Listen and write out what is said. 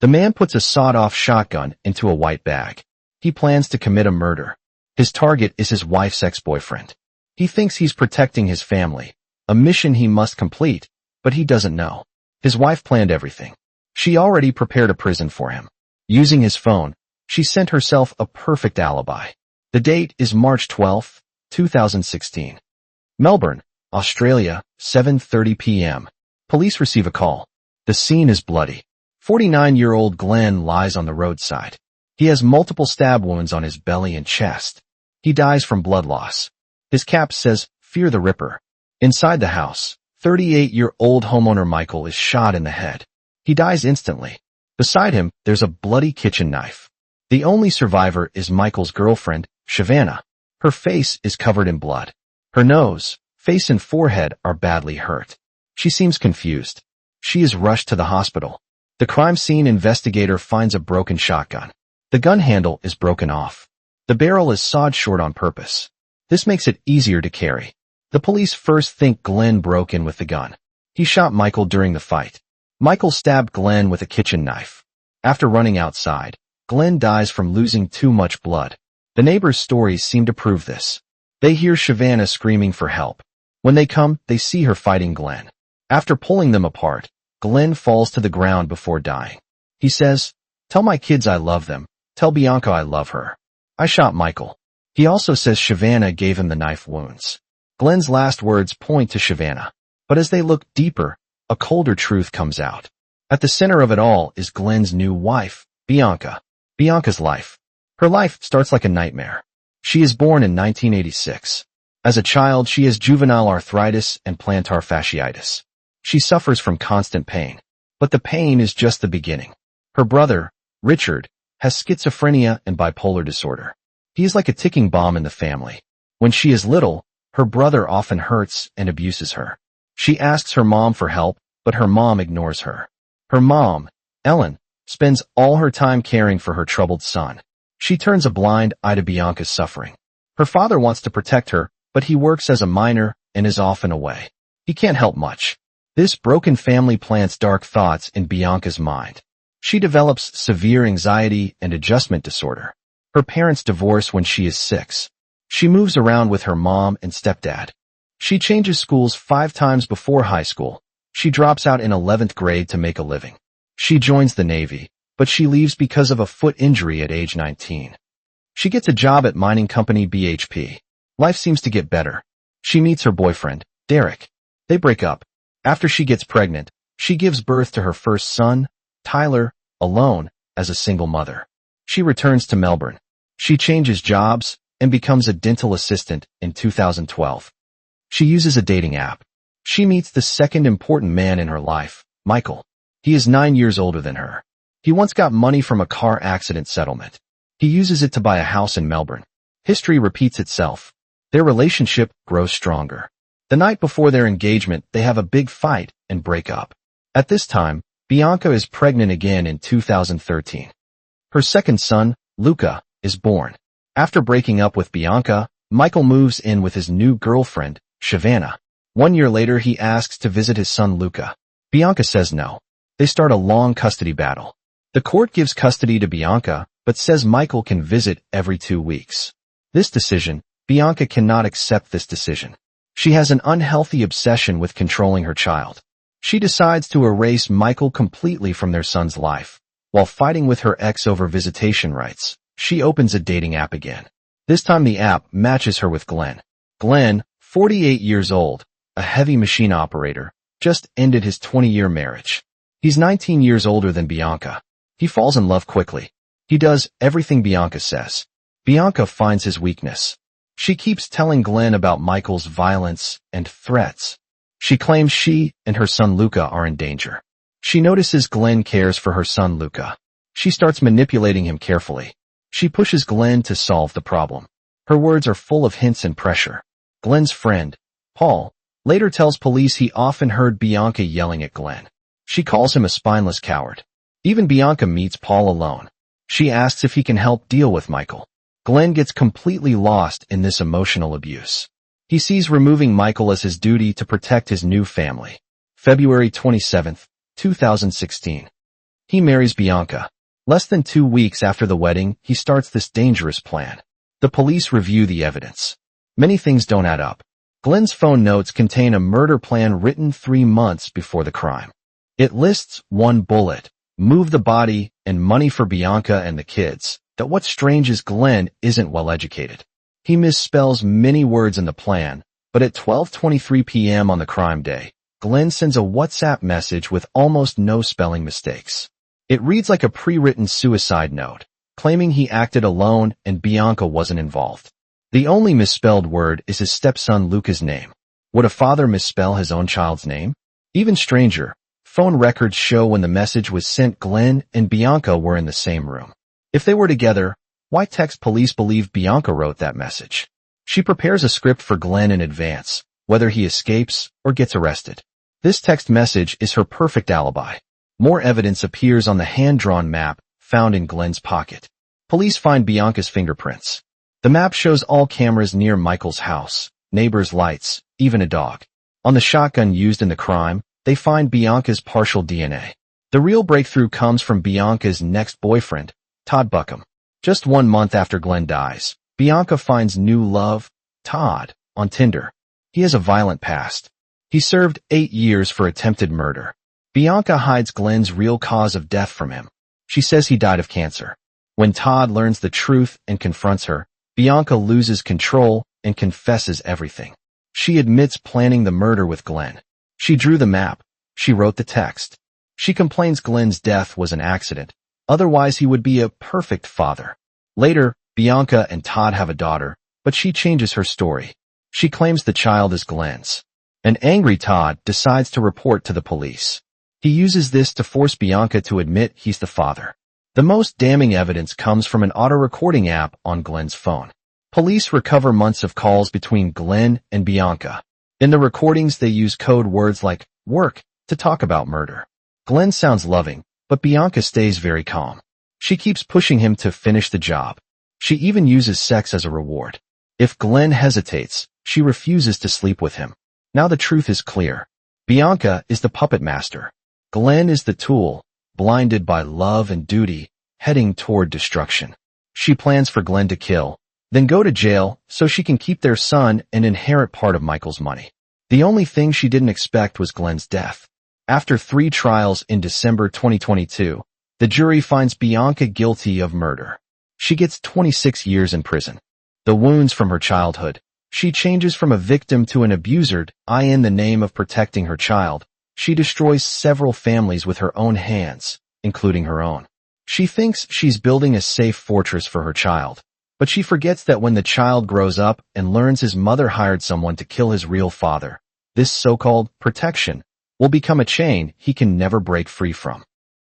The man puts a sawed-off shotgun into a white bag. He plans to commit a murder. His target is his wife's ex-boyfriend. He thinks he's protecting his family, a mission he must complete, but he doesn't know. His wife planned everything. She already prepared a prison for him. Using his phone, she sent herself a perfect alibi. The date is March 12, 2016. Melbourne, Australia, 7:30 p.m. Police receive a call. The scene is bloody. 49-year-old Glenn lies on the roadside. He has multiple stab wounds on his belly and chest. He dies from blood loss. His cap says, "Fear the Ripper." Inside the house, 38-year-old homeowner Michael is shot in the head. He dies instantly. Beside him, there's a bloody kitchen knife. The only survivor is Michael's girlfriend, Savannah. Her face is covered in blood. Her nose, face and forehead are badly hurt. She seems confused. She is rushed to the hospital. The crime scene investigator finds a broken shotgun. The gun handle is broken off. The barrel is sawed short on purpose. This makes it easier to carry. The police first think Glenn broke in with the gun. He shot Michael during the fight. Michael stabbed Glenn with a kitchen knife. After running outside, Glenn dies from losing too much blood. The neighbors' stories seem to prove this. They hear Savannah screaming for help. When they come, they see her fighting Glenn. After pulling them apart, Glenn falls to the ground before dying. He says, "Tell my kids I love them. Tell Bianca I love her. I shot Michael." He also says Savannah gave him the knife wounds. Glenn's last words point to Savannah. But as they look deeper, a colder truth comes out. At the center of it all is Glenn's new wife, Bianca. Bianca's life. Her life starts like a nightmare. She is born in 1986. As a child, she has juvenile arthritis and plantar fasciitis. She suffers from constant pain. But the pain is just the beginning. Her brother, Richard, has schizophrenia and bipolar disorder. He is like a ticking bomb in the family. When she is little, her brother often hurts and abuses her. She asks her mom for help, but her mom ignores her. Her mom, Ellen, spends all her time caring for her troubled son. She turns a blind eye to Bianca's suffering. Her father wants to protect her, but he works as a miner and is often away. He can't help much. This broken family plants dark thoughts in Bianca's mind. She develops severe anxiety and adjustment disorder. Her parents divorce when she is 6. She moves around with her mom and stepdad. She changes schools 5 times before high school. She drops out in 11th grade to make a living. She joins the Navy, but she leaves because of a foot injury at age 19. She gets a job at mining company BHP. Life seems to get better. She meets her boyfriend, Derek. They break up. After she gets pregnant, she gives birth to her first son, Tyler, alone, as a single mother. She returns to Melbourne. She changes jobs and becomes a dental assistant in 2012. She uses a dating app. She meets the second important man in her life, Michael. He is 9 years older than her. He once got money from a car accident settlement. He uses it to buy a house in Melbourne. History repeats itself. Their relationship grows stronger. The night before their engagement, they have a big fight and break up. At this time, Bianca is pregnant again in 2013. Her second son, Luca, is born. After breaking up with Bianca, Michael moves in with his new girlfriend, Savannah. 1 year later, he asks to visit his son Luca. Bianca says no. They start a long custody battle. The court gives custody to Bianca, but says Michael can visit every 2 weeks. Bianca cannot accept this decision. She has an unhealthy obsession with controlling her child. She decides to erase Michael completely from their son's life. While fighting with her ex over visitation rights, she opens a dating app again. This time the app matches her with Glenn. Glenn, 48 years old, a heavy machine operator, just ended his 20-year marriage. He's 19 years older than Bianca. He falls in love quickly. He does everything Bianca says. Bianca finds his weakness. She keeps telling Glenn about Michael's violence and threats. She claims she and her son Luca are in danger. She notices Glenn cares for her son Luca. She starts manipulating him carefully. She pushes Glenn to solve the problem. Her words are full of hints and pressure. Glenn's friend, Paul, later tells police he often heard Bianca yelling at Glenn. She calls him a spineless coward. Even Bianca meets Paul alone. She asks if he can help deal with Michael. Glenn gets completely lost in this emotional abuse. He sees removing Michael as his duty to protect his new family. February 27, 2016. He marries Bianca. Less than 2 weeks after the wedding, he starts this dangerous plan. The police review the evidence. Many things don't add up. Glenn's phone notes contain a murder plan written 3 months before the crime. It lists 1 bullet, move the body, and money for Bianca and the kids. That what's strange is Glenn isn't well educated. He misspells many words in the plan, but at 12:23 p.m. on the crime day, Glenn sends a WhatsApp message with almost no spelling mistakes. It reads like a pre-written suicide note, claiming he acted alone and Bianca wasn't involved. The only misspelled word is his stepson Luca's name. Would a father misspell his own child's name? Even stranger, phone records show when the message was sent Glenn and Bianca were in the same room. If they were together, why text police believe Bianca wrote that message? She prepares a script for Glenn in advance, whether he escapes or gets arrested. This text message is her perfect alibi. More evidence appears on the hand-drawn map found in Glenn's pocket. Police find Bianca's fingerprints. The map shows all cameras near Michael's house, neighbors' lights, even a dog. On the shotgun used in the crime, they find Bianca's partial DNA. The real breakthrough comes from Bianca's next boyfriend, Todd Buckham. Just 1 month after Glenn dies, Bianca finds new love, Todd, on Tinder. He has a violent past. He served 8 years for attempted murder. Bianca hides Glenn's real cause of death from him. She says he died of cancer. When Todd learns the truth and confronts her, Bianca loses control and confesses everything. She admits planning the murder with Glenn. She drew the map. She wrote the text. She complains Glenn's death was an accident. Otherwise, he would be a perfect father. Later, Bianca and Todd have a daughter, but she changes her story. She claims the child is Glenn's. An angry Todd decides to report to the police. He uses this to force Bianca to admit he's the father. The most damning evidence comes from an auto-recording app on Glenn's phone. Police recover months of calls between Glenn and Bianca. In the recordings, they use code words like work to talk about murder. Glenn sounds loving, but Bianca stays very calm. She keeps pushing him to finish the job. She even uses sex as a reward. If Glenn hesitates, she refuses to sleep with him. Now the truth is clear. Bianca is the puppet master. Glenn is the tool, blinded by love and duty, heading toward destruction. She plans for Glenn to kill, then go to jail so she can keep their son and inherit part of Michael's money. The only thing she didn't expect was Glenn's death. After 3 trials in December 2022, the jury finds Bianca guilty of murder. She gets 26 years in prison. The wounds from her childhood. She changes from a victim to an abuser, in the name of protecting her child. She destroys several families with her own hands, including her own. She thinks she's building a safe fortress for her child, but she forgets that when the child grows up and learns his mother hired someone to kill his real father, this so-called protection will become a chain he can never break free from.